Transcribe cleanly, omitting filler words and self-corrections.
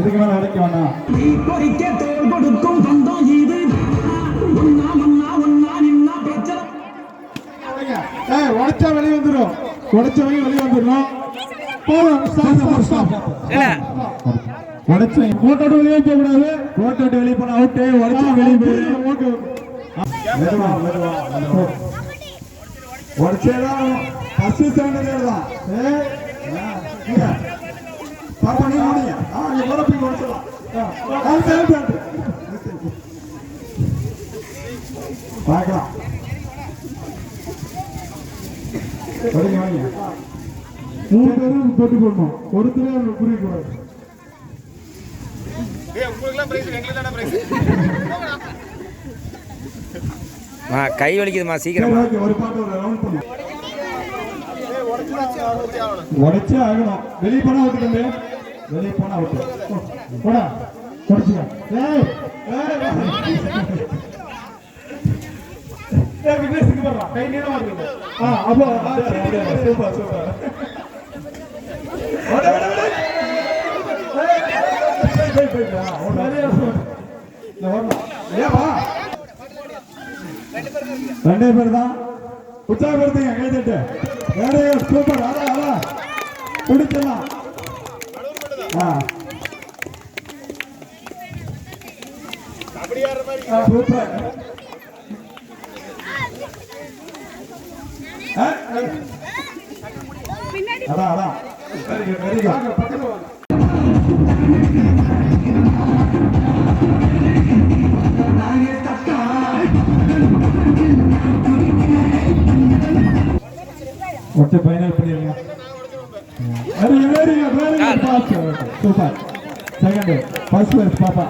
இதுக்கு மேல உடைக்க வேணாம். உடைச்சா வெளியே வந்துடும். உடைச்சவங்க வெளியே வந்துடும். உடைச்ச கோட்டோட வெளியே போகக்கூடாது. கோட்டோட வெளியே போன அவுட்டு. உடைச்சா வெளியே போயிடும். ஓகே உடைச்சேதான் ஃபர்ஸ்ட் ஸ்டாண்டர்ட் தான். பாப்பா நீ ஓடிங்க. நீ உடப்பி உடைச்சலாம். பார்க்கலாம். மூணு பேரும் தொட்டு போடணும். ஒருத்தரே புரிய கூடாது. கை வலிக்குதுமா சீக்கிரம். ஒரு பாட்டு ஒரு ரவுண்ட் பண்ணு. உடைச்சே ஆகணும். வெளியே போனா அவுட்டு. வெளியே போனா அவுட்டு. போடா உடைச்சுக்க. கை நீளமா இருக்கு. அப்போ சூப்பர் சூப்பர். ரெண்டே பேர் தான். உற்சாகப்படுத்துங்க. கை தட்டு. வேற சூப்பர். அதான் பிடிக்கலாம். சூப்பர். அதான் வெரி குட். ஒற்றை ஃபைனல் பண்ணிருங்க. Very good. Super. Second first place பாப்பா.